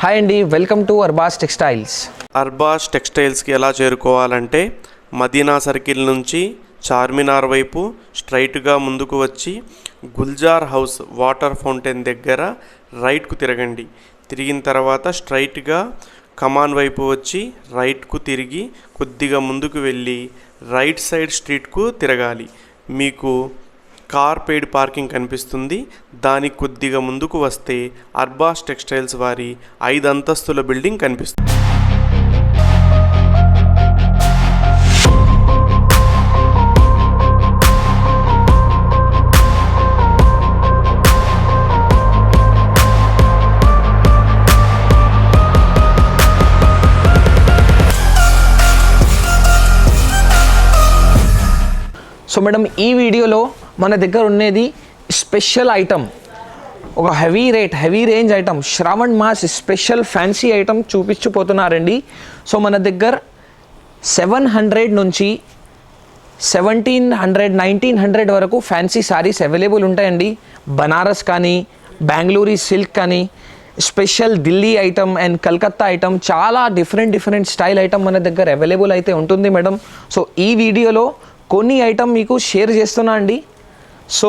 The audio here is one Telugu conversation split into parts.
హాయ్ అండి, welcome to Arbaz textiles. Arbaz టెక్స్టైల్స్కి ఎలా చేరుకోవాలంటే మదీనా సర్కిల్ నుంచి చార్మినార్ వైపు స్ట్రైట్గా ముందుకు వచ్చి గుల్జార్ హౌస్ వాటర్ ఫౌంటైన్ దగ్గర రైట్కు తిరగండి. తిరిగిన తర్వాత స్ట్రైట్గా కమాన్ వైపు వచ్చి రైట్కు తిరిగి కొద్దిగా ముందుకు వెళ్ళి రైట్ సైడ్ స్ట్రీట్కు తిరగాలి. మీకు కార్ పెయిడ్ పార్కింగ్ కనిపిస్తుంది. దానికి కొద్దిగా ముందుకు వస్తే అర్బాస్ టెక్స్టైల్స్ వారి 5 అంతస్తుల బిల్డింగ్ కనిపిస్తుంది. సో మేడం, ఈ వీడియోలో మన దగ్గర ఉన్నది స్పెషల్ ఐటమ్, ఒక హెవీ రేంజ్ ఐటమ్, శ్రావణ్ మాస్ స్పెషల్ ఫ్యాన్సీ ఐటమ్ చూపించిపోతున్నారండి. సో మన దగ్గర 700 నుంచి 1700, 1900 వరకు ఫ్యాన్సీ సారీస్ అవైలబుల్ ఉంటాయండి. బనారస్ కానీ, బెంగళూరు సిల్క్ కానీ, special Delhi item and Calcutta item, చాలా డిఫరెంట్ స్టైల్ ఐటమ్ మన దగ్గర అవైలబుల్ అయితే ఉంటుంది మేడం. సో ఈ వీడియోలో కొన్ని ఐటమ్ మీకు షేర్ చేస్తున్నా అండి. సో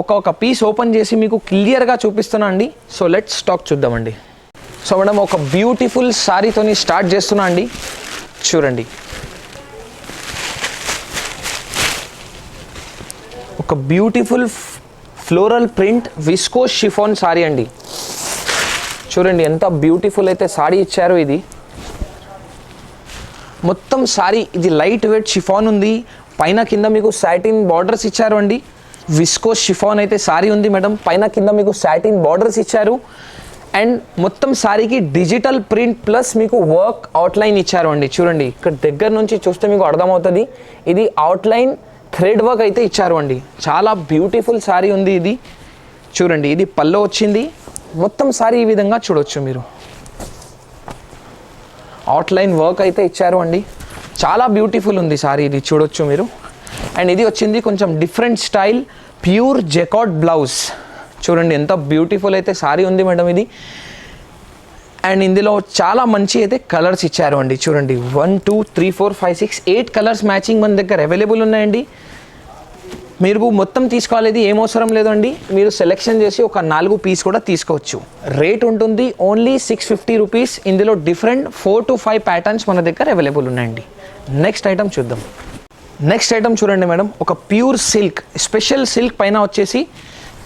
ఒక పీస్ ఓపెన్ చేసి మీకు క్లియర్గా చూపిస్తున్నా అండి. సో లెట్స్ స్టాక్ చూద్దామండి. సో మేడం, ఒక బ్యూటిఫుల్ సారీతోని స్టార్ట్ చేస్తున్నా అండి. చూడండి, ఒక beautiful floral print viscose chiffon sorry అండి. చూడండి ఎంత బ్యూటిఫుల్ అయితే సారీ ఇచ్చారో. ఇది మొత్తం సారీ ఇది లైట్ వెయిట్ షిఫాన్ ఉంది. పైన కింద మీకు సాటిన్ బార్డర్స్ ఇచ్చారు అండి. విస్కోస్ షిఫాన్ అయితే సారీ ఉంది మేడం. పైన కింద మీకు సాటిన్ బార్డర్స్ ఇచ్చారు. అండ్ మొత్తం సారీకి డిజిటల్ ప్రింట్ ప్లస్ మీకు వర్క్ అవుట్లైన్ ఇచ్చారు అండి. చూడండి, ఇక్కడ దగ్గర నుంచి చూస్తే మీకు అర్థమవుతుంది. ఇది అవుట్లైన్ థ్రెడ్ వర్క్ అయితే ఇచ్చారు అండి. చాలా బ్యూటిఫుల్ సారీ ఉంది ఇది. చూడండి, ఇది పల్లో వచ్చింది. మొత్తం సారీ ఈ విధంగా చూడొచ్చు మీరు. అవుట్లైన్ వర్క్ అయితే ఇచ్చారు అండి. చాలా బ్యూటిఫుల్ ఉంది సారీ, ఇది చూడొచ్చు మీరు. అండ్ ఇది వచ్చింది కొంచెం different style pure jacquard blouse. చూడండి ఎంత బ్యూటిఫుల్ అయితే సారీ ఉంది మేడం ఇది. అండ్ ఇందులో చాలా మంచి అయితే కలర్స్ ఇచ్చారు అండి. చూడండి 1 2 3 4 5 6 8 కలర్స్ మ్యాచింగ్ మన దగ్గర అవైలబుల్ ఉన్నాయండి. మీరు మొత్తం తీసుకోవాలి ఏం అవసరం లేదండి. మీరు సెలెక్షన్ చేసి ఒక 4 పీస్ కూడా తీసుకోవచ్చు. రేట్ ఉంటుంది ఓన్లీ 650 రూపీస్. ఇందులో డిఫరెంట్ 4 to 5 ప్యాటర్న్స్ మన దగ్గర అవైలబుల్ ఉన్నాయండి. నెక్స్ట్ ఐటమ్ చూద్దాం. నెక్స్ట్ ఐటమ్ చూడండి మేడం, ఒక ప్యూర్ సిల్క్, స్పెషల్ సిల్క్ పైన వచ్చేసి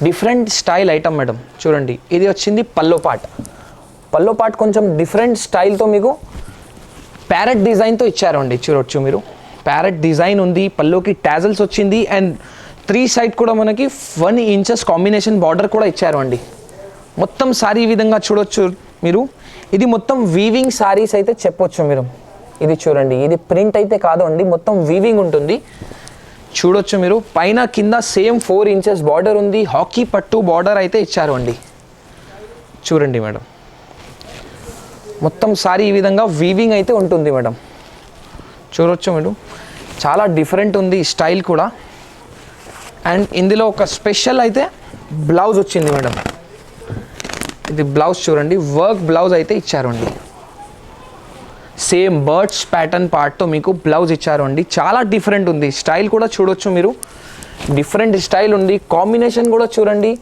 డిఫరెంట్ స్టైల్ ఐటమ్ మేడం. చూడండి, ఇది వచ్చింది పల్లో పార్ట్ కొంచెం డిఫరెంట్ స్టైల్తో మీకు ప్యారెట్ డిజైన్తో ఇచ్చారు అండి. చూడొచ్చు మీరు, ప్యారెట్ డిజైన్ ఉంది. పల్లోకి టాజల్స్ వచ్చింది. అండ్ 3 సైడ్ కూడా మనకి 1 ఇంచెస్ కాంబినేషన్ బార్డర్ కూడా ఇచ్చారు అండి. మొత్తం సారీ ఈ విధంగా చూడొచ్చు మీరు. ఇది మొత్తం వీవింగ్ సారీస్ అయితే చెప్పొచ్చు మీరు. ఇది చూడండి, ఇది ప్రింట్ అయితే కాదు అండి, మొత్తం వీవింగ్ ఉంటుంది. చూడొచ్చు మీరు. పైన కింద సేమ్ 4 ఇంచెస్ బార్డర్ ఉంది. హాకీ పట్టు బార్డర్ అయితే ఇచ్చారు అండి. చూడండి మేడం, మొత్తం సారీ ఈ విధంగా వీవింగ్ అయితే ఉంటుంది మేడం. చూడొచ్చు మీరు, చాలా డిఫరెంట్ ఉంది స్టైల్ కూడా. అండ్ ఇందులో ఒక స్పెషల్ అయితే బ్లౌజ్ వచ్చింది మేడం. ఇది బ్లౌజ్ చూడండి, వర్క్ బ్లౌజ్ అయితే ఇచ్చారు అండి. సేమ్ బర్డ్స్ ప్యాటర్న్ పార్ట్తో మీకు బ్లౌజ్ ఇచ్చారు అండి. చాలా డిఫరెంట్ ఉంది స్టైల్ కూడా. చూడొచ్చు మీరు, డిఫరెంట్ స్టైల్ ఉంది. కాంబినేషన్ కూడా చూడండి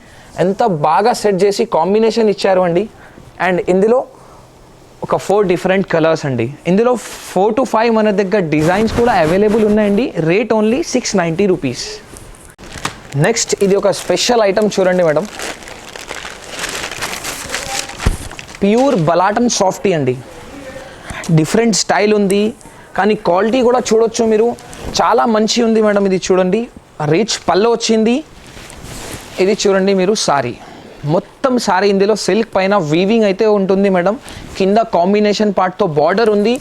ఎంత బాగా సెట్ చేసి కాంబినేషన్ ఇచ్చారు అండి. అండ్ ఇందులో ఒక 4 డిఫరెంట్ కలర్స్ అండి. ఇందులో 4 to 5 మన దగ్గర డిజైన్స్ కూడా అవైలబుల్ ఉన్నాయండి. Rate only 690 rupees. నెక్స్ట్ ఇది ఒక స్పెషల్ ఐటమ్ చూడండి మేడం, ప్యూర్ బలాటన్ సాఫ్టీ అండి. డిఫరెంట్ స్టైల్ ఉంది కానీ క్వాలిటీ కూడా చూడొచ్చు మీరు, చాలా మంచి ఉంది మేడం. ఇది చూడండి, రిచ్ పల్లో వచ్చింది. ఇది చూడండి మీరు సారీ, మొత్తం సారీ ఇందులో సిల్క్ పైన వీవింగ్ అయితే ఉంటుంది మేడం. కింద కాంబినేషన్ పార్ట్తో బార్డర్ ఉంది.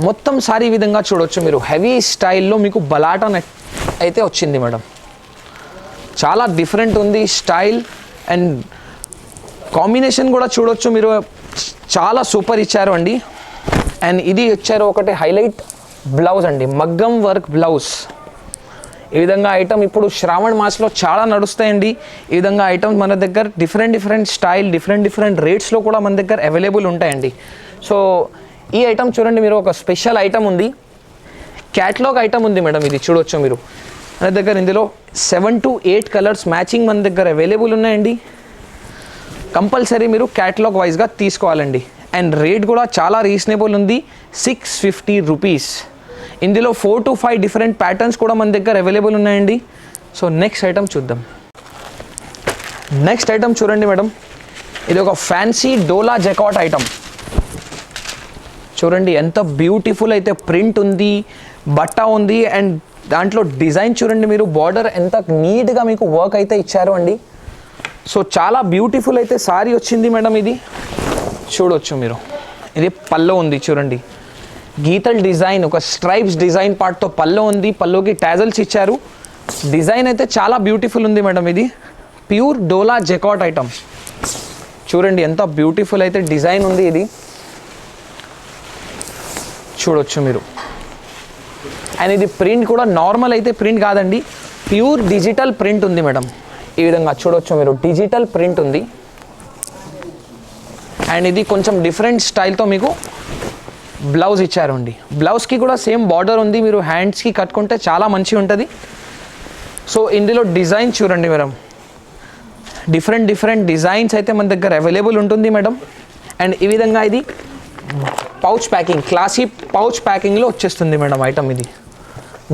మొత్తం సారీ ఈ విధంగా చూడొచ్చు మీరు. హెవీ స్టైల్లో మీకు బలాటన్ అయితే వచ్చింది మేడం. చాలా డిఫరెంట్ ఉంది స్టైల్. అండ్ కాంబినేషన్ కూడా చూడొచ్చు మీరు, చాలా సూపర్ ఇచ్చారు అండి. అండ్ ఇది ఇచ్చారు ఒకటి హైలైట్ బ్లౌజ్ అండి, మగ్గం వర్క్ బ్లౌజ్. ఈ విధంగా ఐటమ్ ఇప్పుడు శ్రావణ మాసంలో చాలా నడుస్తాయండి. ఈ విధంగా ఐటమ్ మన దగ్గర డిఫరెంట్ స్టైల్ డిఫరెంట్ రేట్స్లో కూడా మన దగ్గర అవైలబుల్ ఉంటాయండి. సో ఈ ఐటమ్ చూడండి మీరు, ఒక స్పెషల్ ఐటమ్ ఉంది, క్యాటలాగ్ ఐటమ్ ఉంది మేడం. ఇది చూడొచ్చు మీరు మన దగ్గర. ఇందులో 7 to 8 కలర్స్ మ్యాచింగ్ మన దగ్గర అవైలబుల్ ఉన్నాయండి. కంపల్సరీ మీరు క్యాటలాగ్ వైజ్గా తీసుకోవాలండి. అండ్ రేట్ కూడా చాలా రీజనబుల్ ఉంది, 650 రూపీస్. ఇందులో 4 to 5 డిఫరెంట్ ప్యాటర్న్స్ కూడా మన దగ్గర అవైలబుల్ ఉన్నాయండి. సో నెక్స్ట్ ఐటమ్ చూద్దాం. నెక్స్ట్ ఐటమ్ చూడండి మేడం, ఇది ఒక ఫ్యాన్సీ డోలా జకాట్ ఐటమ్. చూడండి ఎంత బ్యూటిఫుల్ అయితే ప్రింట్ ఉంది, బట్ట ఉంది, అండ్ దాంట్లో డిజైన్ చూడండి మీరు, బార్డర్ ఎంత నీట్గా మీకు వర్క్ అయితే ఇచ్చారు అండి. సో చాలా బ్యూటిఫుల్ అయితే సారీ వచ్చింది మేడం. ఇది చూడొచ్చు మీరు, ఇది పల్లో ఉంది చూడండి, గీతల్ డిజైన్, ఒక స్ట్రైప్స్ డిజైన్ పార్ట్తో పల్లో ఉంది. పల్లోకి టాజల్స్ ఇచ్చారు. డిజైన్ అయితే చాలా బ్యూటిఫుల్ ఉంది మేడం. ఇది ప్యూర్ డోలా జకాట్ ఐటమ్. చూడండి ఎంత బ్యూటిఫుల్ అయితే డిజైన్ ఉంది. ఇది చూడొచ్చు మీరు. అండ్ ఇది ప్రింట్ కూడా నార్మల్ అయితే ప్రింట్ కాదండి, ప్యూర్ డిజిటల్ ప్రింట్ ఉంది మేడం. ఈ విధంగా చూడొచ్చు మీరు, డిజిటల్ ప్రింట్ ఉంది. అండ్ ఇది కొంచెం డిఫరెంట్ స్టైల్తో మీకు బ్లౌజ్ ఇచ్చారు అండి. బ్లౌజ్కి కూడా సేమ్ బార్డర్ ఉంది, మీరు హ్యాండ్స్కి కట్టుకుంటే చాలా మంచిగా ఉంటుంది. సో ఇందులో డిజైన్ చూడండి మేడం, డిఫరెంట్ డిజైన్స్ అయితే మన దగ్గర అవైలబుల్ ఉంటుంది మేడం. అండ్ ఈ విధంగా ఇది పౌచ్ ప్యాకింగ్, క్లాసీ పౌచ్ ప్యాకింగ్లో వచ్చేస్తుంది మేడం ఐటమ్. ఇది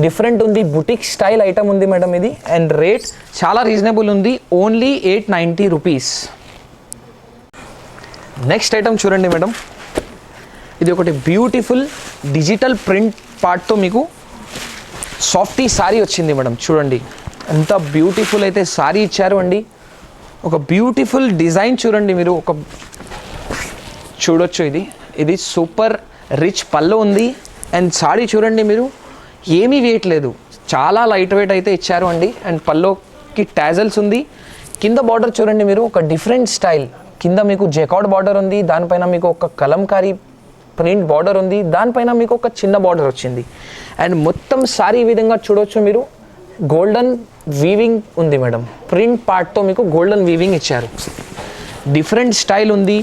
డిఫరెంట్ ఉంది, బుటిక్ స్టైల్ ఐటమ్ ఉంది మేడం ఇది. అండ్ రేట్ చాలా రీజనబుల్ ఉంది, ఓన్లీ 890 రూపీస్. నెక్స్ట్ ఐటమ్ చూడండి మేడం, ఇది ఒకటి బ్యూటిఫుల్ డిజిటల్ ప్రింట్ పార్ట్తో మీకు సాఫ్టీ సారీ వచ్చింది మేడం. చూడండి ఎంత బ్యూటిఫుల్ అయితే సారీ ఇచ్చారు అండి. ఒక బ్యూటిఫుల్ డిజైన్ చూడండి మీరు, ఒక చూడొచ్చు. ఇది సూపర్ రిచ్ పళ్ళు ఉంది. అండ్ సారీ చూడండి మీరు, ఏమీ వెయిట్ లేదు, చాలా లైట్ వెయిట్ అయితే ఇచ్చారు అండి. అండ్ పల్లోకి టాజల్స్ ఉంది. కింద బార్డర్ చూడండి మీరు, ఒక డిఫరెంట్ స్టైల్. కింద మీకు జకాట్ బార్డర్ ఉంది, దానిపైన మీకు ఒక కలంకారీ ప్రింట్ బార్డర్ ఉంది, దానిపైన మీకు ఒక చిన్న బార్డర్ వచ్చింది. అండ్ మొత్తం సారీ ఈ విధంగా చూడొచ్చు మీరు, గోల్డెన్ వీవింగ్ ఉంది మేడం. ప్రింట్ పార్ట్తో మీకు గోల్డెన్ వీవింగ్ ఇచ్చారు. డిఫరెంట్ స్టైల్ ఉంది,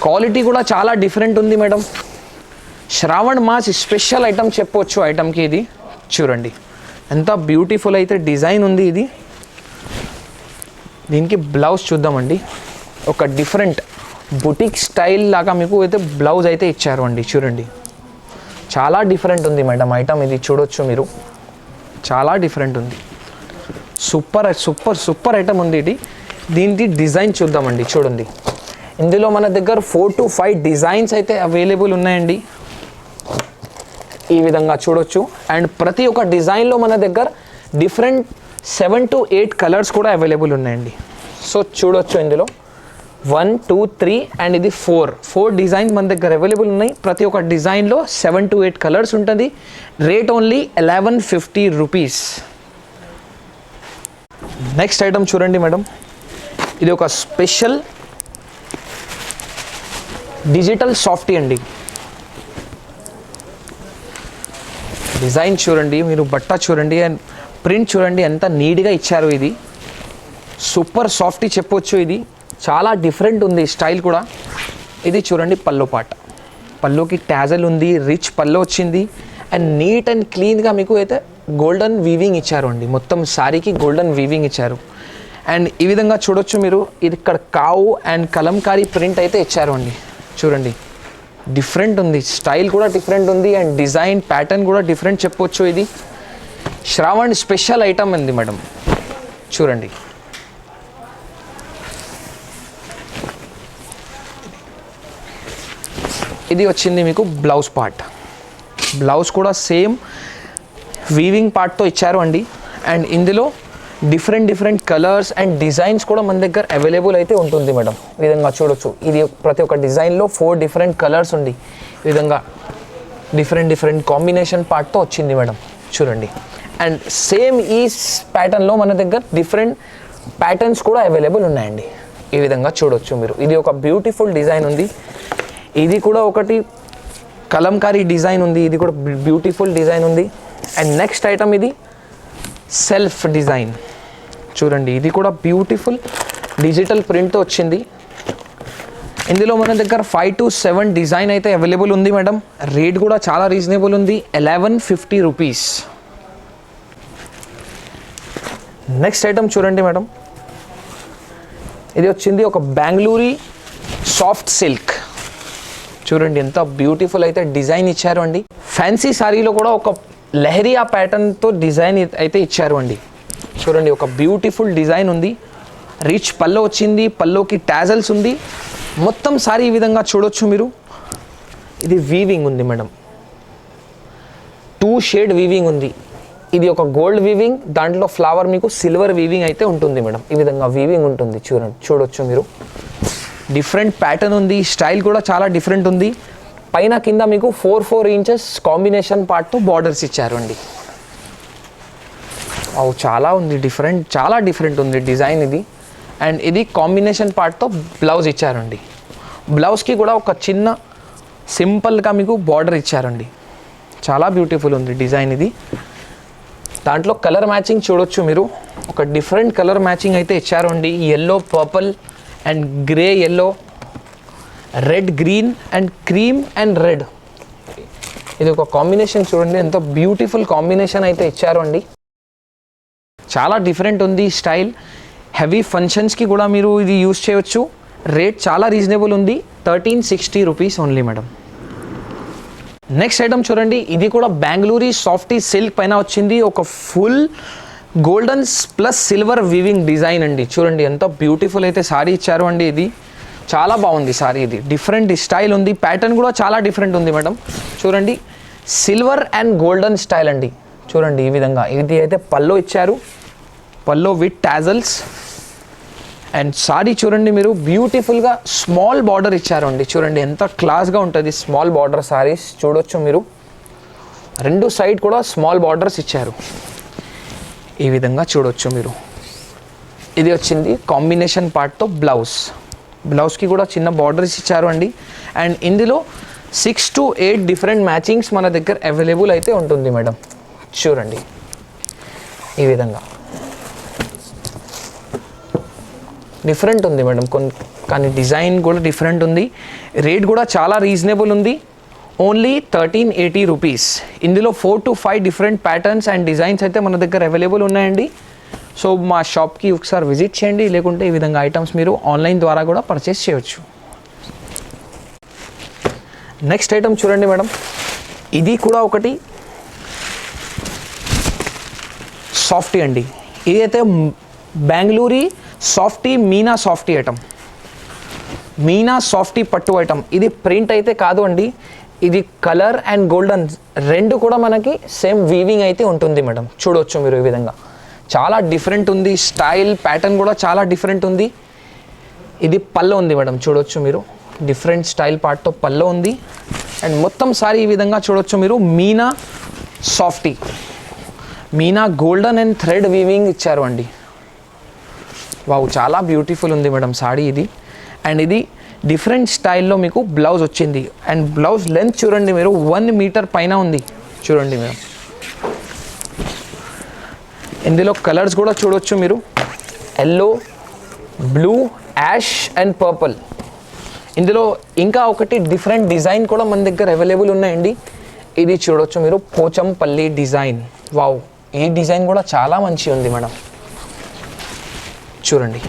క్వాలిటీ కూడా చాలా డిఫరెంట్ ఉంది మేడం. శ్రావణ్ మాస్ స్పెషల్ ఐటమ్ చెప్పవచ్చు ఐటమ్కి. ఇది చూడండి ఎంత బ్యూటిఫుల్ అయితే డిజైన్ ఉంది. ఇది దీనికి బ్లౌజ్ చూద్దామండి. ఒక డిఫరెంట్ బుటిక్ స్టైల్ లాగా మీకు అయితే బ్లౌజ్ అయితే ఇచ్చారు అండి. చూడండి చాలా డిఫరెంట్ ఉంది మేడం ఐటమ్. ఇది చూడొచ్చు మీరు, చాలా డిఫరెంట్ ఉంది. సూపర్ ఐటమ్ ఉంది ఇది. దీనికి డిజైన్ చూద్దామండి. చూడండి ఇందులో మన దగ్గర 4 to 5 డిజైన్స్ అయితే అవైలబుల్ ఉన్నాయండి. ఈ విధంగా చూడొచ్చు. అండ్ ప్రతి ఒక్క డిజైన్లో మన దగ్గర డిఫరెంట్ 7 to 8 కలర్స్ కూడా అవైలబుల్ ఉన్నాయండి. సో చూడొచ్చు ఇందులో 1 2 3 అండ్ ఇది 4 డిజైన్స్ మన దగ్గర అవైలబుల్ ఉన్నాయి. ప్రతి ఒక్క డిజైన్లో 7 to 8 కలర్స్ ఉంటుంది. Rate only 1150 rupees. Next item చూడండి మేడం, ఇది ఒక స్పెషల్ డిజిటల్ సాఫ్టీ అండి. డిజైన్ చూడండి మీరు, బట్ట చూడండి, అండ్ ప్రింట్ చూడండి ఎంత నీట్గా ఇచ్చారు. ఇది సూపర్ సాఫ్టీ చెప్పొచ్చు. ఇది చాలా డిఫరెంట్ ఉంది స్టైల్ కూడా. ఇది చూడండి పల్లో పాట, పల్లోకి టాజల్ ఉంది, రిచ్ పల్లో వచ్చింది. అండ్ నీట్ అండ్ క్లీన్గా మీకు అయితే గోల్డెన్ వీవింగ్ ఇచ్చారు అండి. మొత్తం సారీకి గోల్డెన్ వీవింగ్ ఇచ్చారు. అండ్ ఈ విధంగా చూడొచ్చు మీరు, ఇది ఇక్కడ కావు అండ్ కలంకారీ ప్రింట్ అయితే ఇచ్చారు అండి. చూడండి డిఫరెంట్ ఉంది, స్టైల్ కూడా డిఫరెంట్ ఉంది. అండ్ డిజైన్ ప్యాటర్న్ కూడా డిఫరెంట్ చెప్పొచ్చు. ఇది శ్రావణ్ స్పెషల్ ఐటమ్ ఉంది మేడం. చూడండి ఇది వచ్చింది మీకు బ్లౌజ్ పార్ట్. బ్లౌజ్ కూడా సేమ్ వీవింగ్ పార్ట్తో ఇచ్చారు అండి. అండ్ ఇందులో డిఫరెంట్ కలర్స్ అండ్ డిజైన్స్ కూడా మన దగ్గర అవైలబుల్ అయితే ఉంటుంది మేడం. ఈ విధంగా చూడొచ్చు. ఇది ప్రతి ఒక్క డిజైన్లో 4 డిఫరెంట్ కలర్స్ ఉంది. ఈ విధంగా డిఫరెంట్ కాంబినేషన్ పార్ట్తో వచ్చింది మేడం. చూడండి అండ్ సేమ్ ఈ ప్యాటర్న్లో మన దగ్గర డిఫరెంట్ ప్యాటర్న్స్ కూడా అవైలబుల్ ఉన్నాయండి. ఈ విధంగా చూడొచ్చు మీరు. ఇది ఒక బ్యూటిఫుల్ డిజైన్ ఉంది. ఇది కూడా ఒకటి కలంకారీ డిజైన్ ఉంది. ఇది కూడా బ్యూటిఫుల్ డిజైన్ ఉంది. అండ్ నెక్స్ట్ ఐటమ్ ఇది సెల్ఫ్ డిజైన్ చూడండి, ఇది కూడా బ్యూటిఫుల్ డిజిటల్ ప్రింట్తో వచ్చింది. ఇందులో మన దగ్గర 5 to 7 డిజైన్ అయితే అవైలబుల్ ఉంది మేడం. రేట్ కూడా చాలా రీజనబుల్ ఉంది, 1150 రూపీస్. నెక్స్ట్ ఐటమ్ చూడండి మేడం, ఇది వచ్చింది ఒక బెంగళూరు సాఫ్ట్ సిల్క్. చూడండి ఎంత బ్యూటిఫుల్ అయితే డిజైన్ ఇచ్చారు అండి. ఫ్యాన్సీ సారీలో కూడా ఒక లెహరియా ప్యాటర్న్తో డిజైన్ అయితే ఇచ్చారు అండి. చూడండి ఒక బ్యూటిఫుల్ డిజైన్ ఉంది, రిచ్ పల్లో వచ్చింది, పల్లోకి టాజల్స్ ఉంది. మొత్తం సారీ ఈ విధంగా చూడొచ్చు మీరు. ఇది వీవింగ్ ఉంది మేడం, 2 షేడ్ వీవింగ్ ఉంది. ఇది ఒక గోల్డ్ వీవింగ్, దాంట్లో ఫ్లవర్ మీకు సిల్వర్ వీవింగ్ అయితే ఉంటుంది మేడం. ఈ విధంగా వీవింగ్ ఉంటుంది, చూడొచ్చు మీరు. డిఫరెంట్ ప్యాటర్న్ ఉంది, స్టైల్ కూడా చాలా డిఫరెంట్ ఉంది. పైన కింద మీకు 4 ఇంచెస్ కాంబినేషన్ పార్ట్తో బార్డర్స్ ఇచ్చారు అండి. అవు చాలా ఉంది, డిఫరెంట్, చాలా డిఫరెంట్ ఉంది డిజైన్ ఇది. అండ్ ఇది కాంబినేషన్ పార్ట్తో బ్లౌజ్ ఇచ్చారండి. బ్లౌజ్కి కూడా ఒక చిన్న సింపుల్గా మీకు బార్డర్ ఇచ్చారండి. చాలా బ్యూటిఫుల్ ఉంది డిజైన్ ఇది. దాంట్లో కలర్ మ్యాచింగ్ చూడొచ్చు మీరు, ఒక డిఫరెంట్ కలర్ మ్యాచింగ్ అయితే ఇచ్చారు అండి. Yellow purple and grey yellow, red green and cream and red. ఇది ఒక కాంబినేషన్ చూడండి, ఎంత బ్యూటిఫుల్ కాంబినేషన్ అయితే ఇచ్చారు అండి. చాలా డిఫరెంట్ ఉంది స్టైల్. హెవీ ఫంక్షన్స్కి కూడా మీరు ఇది యూస్ చేయవచ్చు. రేట్ చాలా రీజనబుల్ ఉంది, 1360 rupees only madam. Next item చూడండి, ఇది కూడా బెంగళూరు సాఫ్టీ సిల్క్ పైన వచ్చింది. ఒక full golden plus silver weaving design అండి. చూడండి ఎంత బ్యూటిఫుల్ అయితే సారీ ఇచ్చారు అండి. ఇది చాలా బాగుంది సారీ, ఇది డిఫరెంట్ స్టైల్ ఉంది. ప్యాటర్న్ కూడా చాలా డిఫరెంట్ ఉంది మేడం. చూడండి సిల్వర్ అండ్ గోల్డెన్ స్టైల్ అండి. చూడండి ఈ విధంగా ఇది అయితే పల్లో ఇచ్చారు, పల్లో విత్ టాజల్స్. అండ్ సారీ చూడండి మీరు, బ్యూటిఫుల్గా స్మాల్ బార్డర్ ఇచ్చారు అండి. చూడండి ఎంత క్లాస్గా ఉంటుంది స్మాల్ బార్డర్ సారీస్. చూడొచ్చు మీరు, 2 సైడ్ కూడా స్మాల్ బార్డర్స్ ఇచ్చారు. ఈ విధంగా చూడొచ్చు మీరు. ఇది వచ్చింది కాంబినేషన్ పార్ట్తో బ్లౌజ్. బ్లౌజ్కి కూడా చిన్న బార్డర్స్ ఇచ్చారు అండి. అండ్ ఇందులో 6 to 8 డిఫరెంట్ మ్యాచింగ్స్ మన దగ్గర అవైలబుల్ అయితే ఉంటుంది మేడం. చూడండి ఈ విధంగా డిఫరెంట్ ఉంది మేడం, కానీ డిజైన్ కూడా డిఫరెంట్ ఉంది. రేట్ కూడా చాలా రీజనబుల్ ఉంది, ఓన్లీ 1380 రూపీస్. ఇందులో 4 to 5 different patterns and designs అయితే మన దగ్గర అవైలబుల్ ఉన్నాయండి. సో మా షాప్కి ఒకసారి విజిట్ చేయండి, లేకుంటే ఈ విధంగా ఐటమ్స్ మీరు ఆన్లైన్ ద్వారా కూడా పర్చేస్ చేయవచ్చు. నెక్స్ట్ ఐటమ్ చూడండి మేడం, ఇది కూడా ఒకటి సాఫ్టీ అండి. ఇది అయితే Bengaluru softy Meena softy item, Meena softy పట్టు ఐటమ్. ఇది ప్రింట్ అయితే కాదు అండి, ఇది కలర్ అండ్ గోల్డెన్ రెండు కూడా మనకి సేమ్ వీవింగ్ అయితే ఉంటుంది మేడం. చూడవచ్చు మీరు ఈ విధంగా చాలా డిఫరెంట్ ఉంది, స్టైల్ ప్యాటర్న్ కూడా చాలా డిఫరెంట్ ఉంది. ఇది పల్లో ఉంది మేడం, చూడవచ్చు మీరు, డిఫరెంట్ స్టైల్ పార్ట్తో పల్లో ఉంది. అండ్ మొత్తం సారీ ఈ విధంగా చూడవచ్చు మీరు, Meena softy, Meena golden and thread weaving ఇచ్చారు అండి. వావ్ చాలా బ్యూటిఫుల్ ఉంది మేడం సారీ ఇది. అండ్ ఇది డిఫరెంట్ స్టైల్లో మీకు బ్లౌజ్ వచ్చింది. అండ్ బ్లౌజ్ లెంత్ చూడండి మీరు, 1 మీటర్ పైన ఉంది. చూడండి మేడం, ఇందులో కలర్స్ కూడా చూడవచ్చు మీరు, yellow, blue, ash and purple. ఇందులో ఇంకా ఒకటి డిఫరెంట్ డిజైన్ కూడా మన దగ్గర అవైలబుల్ ఉన్నాయండి. ఇది చూడవచ్చు మీరు, పోచంపల్లి డిజైన్. వావ్ ఈ డిజైన్ కూడా చాలా మంచి ఉంది మేడం. చూడండి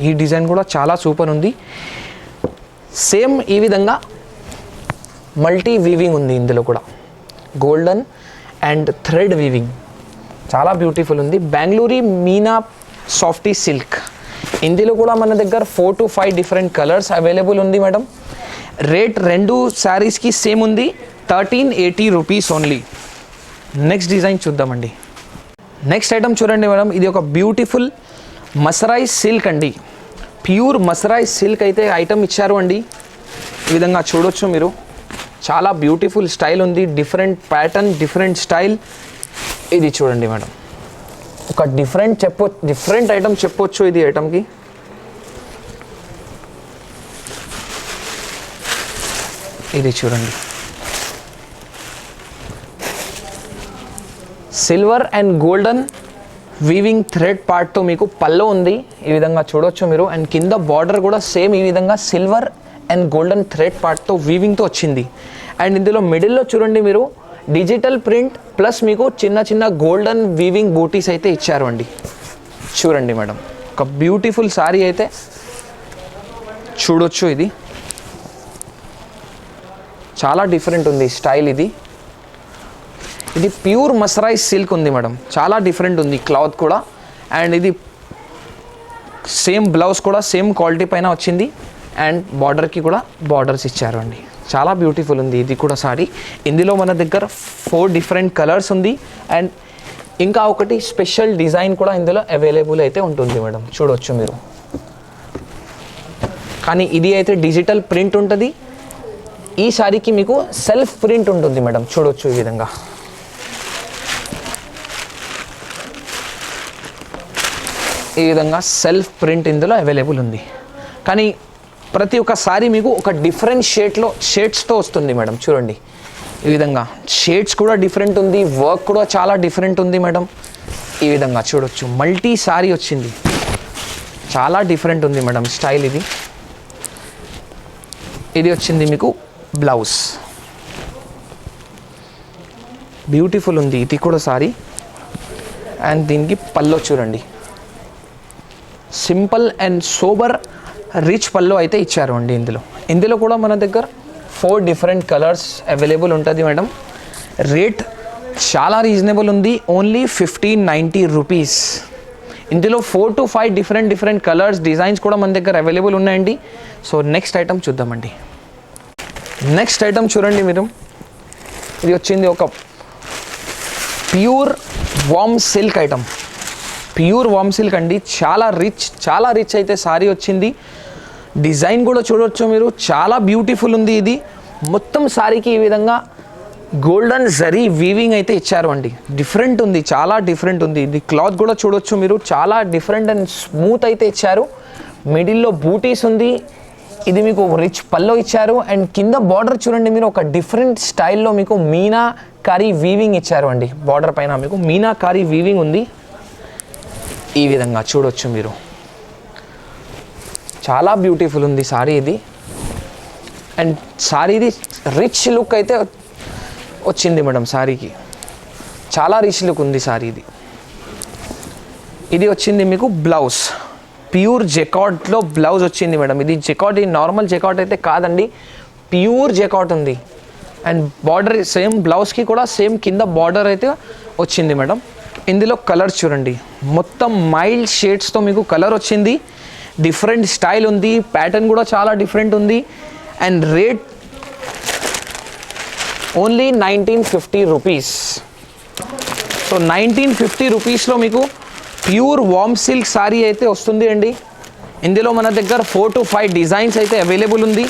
ఈ డిజైన్ కూడా చాలా సూపర్ ఉంది. సేమ్ ఈ విధంగా మల్టీ వీవింగ్ ఉంది, ఇందులో కూడా గోల్డెన్ అండ్ థ్రెడ్ వీవింగ్ చాలా బ్యూటిఫుల్ ఉంది. బెంగళూరు మీనా సాఫ్టీ సిల్క్, ఇందులో కూడా మన దగ్గర 4 to 5 డిఫరెంట్ కలర్స్ అవైలబుల్ ఉంది మేడం. రేట్ 2 శారీస్కి సేమ్ ఉంది, 1380 రూపీస్ ఓన్లీ. నెక్స్ట్ డిజైన్ చూద్దామండి. నెక్స్ట్ ఐటమ్ చూడండి మేడం, ఇది ఒక బ్యూటిఫుల్ మసరైజ్ సిల్క్ అండి. ప్యూర్ మసరైజ్ సిల్క్ అయితే ఐటమ్ ఇచ్చారు అండి. ఈ విధంగా చూడొచ్చు మీరు, చాలా బ్యూటిఫుల్ స్టైల్ ఉంది, డిఫరెంట్ ప్యాటర్న్, డిఫరెంట్ స్టైల్. ఇది చూడండి మేడం, ఒక డిఫరెంట్ ఐటమ్ చెప్పొచ్చు ఇది ఐటమ్కి. ఇది చూడండి, silver and golden weaving thread పార్ట్తో మీకు పల్లో ఉంది, ఈ విధంగా చూడొచ్చు మీరు. అండ్ కింద బార్డర్ కూడా సేమ్ ఈ విధంగా సిల్వర్ అండ్ గోల్డెన్ థ్రెడ్ పార్ట్తో వీవింగ్తో వచ్చింది. అండ్ ఇందులో మిడిల్లో చూడండి మీరు డిజిటల్ ప్రింట్ ప్లస్ మీకు చిన్న చిన్న గోల్డెన్ వీవింగ్ బూటీస్ అయితే ఇచ్చారు అండి. చూడండి మేడం, ఒక బ్యూటిఫుల్ శారీ అయితే చూడొచ్చు. ఇది చాలా డిఫరెంట్ ఉంది స్టైల్. ఇది ప్యూర్ మసరైజ్ సిల్క్ ఉంది మేడం, చాలా డిఫరెంట్ ఉంది క్లాత్ కూడా. అండ్ ఇది సేమ్ బ్లౌజ్ కూడా సేమ్ క్వాలిటీ పైన వచ్చింది. అండ్ బార్డర్కి కూడా బార్డర్స్ ఇచ్చారు అండి. చాలా బ్యూటిఫుల్ ఉంది ఇది కూడా సారీ. ఇందులో మన దగ్గర 4 డిఫరెంట్ కలర్స్ ఉంది. అండ్ ఇంకా ఒకటి స్పెషల్ డిజైన్ కూడా ఇందులో అవైలబుల్ అయితే ఉంటుంది మేడం, చూడవచ్చు మీరు. కానీ ఇది అయితే డిజిటల్ ప్రింట్ ఉంటుంది. ఈ సారీకి మీకు సెల్ఫ్ ప్రింట్ ఉంటుంది మేడం, చూడవచ్చు ఈ విధంగా. ఈ విధంగా సెల్ఫ్ ప్రింట్ ఇందులో అవైలబుల్ ఉంది. కానీ ప్రతి ఒక్క సారీ మీకు ఒక డిఫరెంట్ షేడ్స్తో వస్తుంది మేడం. చూడండి ఈ విధంగా షేడ్స్ కూడా డిఫరెంట్ ఉంది, వర్క్ కూడా చాలా డిఫరెంట్ ఉంది మేడం. ఈ విధంగా చూడొచ్చు, మల్టీ సారీ వచ్చింది, చాలా డిఫరెంట్ ఉంది మేడం స్టైల్. ఇది వచ్చింది మీకు బ్లౌజ్, బ్యూటిఫుల్ ఉంది ఇది కూడా సారీ. అండ్ దీనికి పల్లో చూడండి, సింపుల్ అండ్ సోబర్ రిచ్ పల్లో అయితే ఇచ్చారు అండి. ఇందులో కూడా మన దగ్గర 4 డిఫరెంట్ కలర్స్ అవైలబుల్ ఉంటుంది మేడం. రేట్ చాలా రీజనబుల్ ఉంది, ఓన్లీ 1590 రూపీస్. ఇందులో 4 to 5 డిఫరెంట్ కలర్స్ డిజైన్స్ కూడా మన దగ్గర అవైలబుల్ ఉన్నాయండి. సో నెక్స్ట్ ఐటమ్ చూద్దామండి. నెక్స్ట్ ఐటమ్ చూడండి మీరు, ఇది వచ్చింది ఒక ప్యూర్ వామ్ సిల్క్ ఐటమ్. ప్యూర్ వామ్ సిల్క్ అండి, చాలా రిచ్ అయితే సారీ వచ్చింది. డిజైన్ కూడా చూడవచ్చు మీరు, చాలా బ్యూటిఫుల్ ఉంది. ఇది మొత్తం సారీకి ఈ విధంగా గోల్డెన్ జరీ వీవింగ్ అయితే ఇచ్చారు అండి. డిఫరెంట్ ఉంది, చాలా డిఫరెంట్ ఉంది. ఇది క్లాత్ కూడా చూడవచ్చు మీరు, చాలా డిఫరెంట్ అండ్ స్మూత్ అయితే ఇచ్చారు. మిడిల్లో బూటీస్ ఉంది. ఇది మీకు రిచ్ పల్లో ఇచ్చారు. అండ్ కింద బార్డర్ చూడండి మీరు, ఒక డిఫరెంట్ స్టైల్లో మీకు మీనాకారి వీవింగ్ ఇచ్చారు అండి. బార్డర్ పైన మీకు మీనాకారి వీవింగ్ ఉంది. ఈ విధంగా చూడొచ్చు మీరు, చాలా బ్యూటిఫుల్ ఉంది సారీ ఇది. అండ్ సారీది రిచ్ లుక్ అయితే వచ్చింది మేడం సారీకి, చాలా రిచ్ లుక్ ఉంది సారీ ఇది. ఇది వచ్చింది మీకు బ్లౌజ్, ప్యూర్ జెకార్డ్లో బ్లౌజ్ వచ్చింది మేడం. ఇది జెకార్డ్, ఇది నార్మల్ జెకార్డ్ అయితే కాదండి, ప్యూర్ జెకార్డ్ ఉంది. అండ్ బార్డర్ సేమ్ బ్లౌజ్కి కూడా సేమ్ కింద బార్డర్ అయితే వచ్చింది మేడం. ఇందులో కలర్స్ చూడండి, మొత్తం మైల్డ్ షేడ్స్తో మీకు కలర్ వచ్చింది. డిఫరెంట్ స్టైల్ ఉంది, ప్యాటర్న్ కూడా చాలా డిఫరెంట్ ఉంది. And rate only 1950 rupees. So 1950 రూపీస్లో మీకు ప్యూర్ వామ్ సిల్క్ సారీ అయితే వస్తుంది అండి. ఇందులో మన దగ్గర 4 to 5 డిజైన్స్ అయితే అవైలబుల్ ఉంది.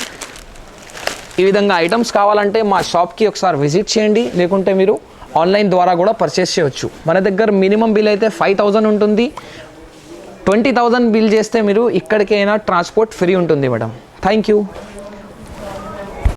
ఈ విధంగా ఐటమ్స్ కావాలంటే మా షాప్కి ఒకసారి విజిట్ చేయండి, లేకుంటే మీరు ఆన్లైన్ ద్వారా కూడా పర్చేస్ చేయవచ్చు. మన దగ్గర మినిమం బిల్ అయితే 5000 ఉంటుంది. 20,000 బిల్ చేస్తే మీరు ఇక్కడికైనా ట్రాన్స్పోర్ట్ ఫ్రీ ఉంటుంది మేడం. Thank you.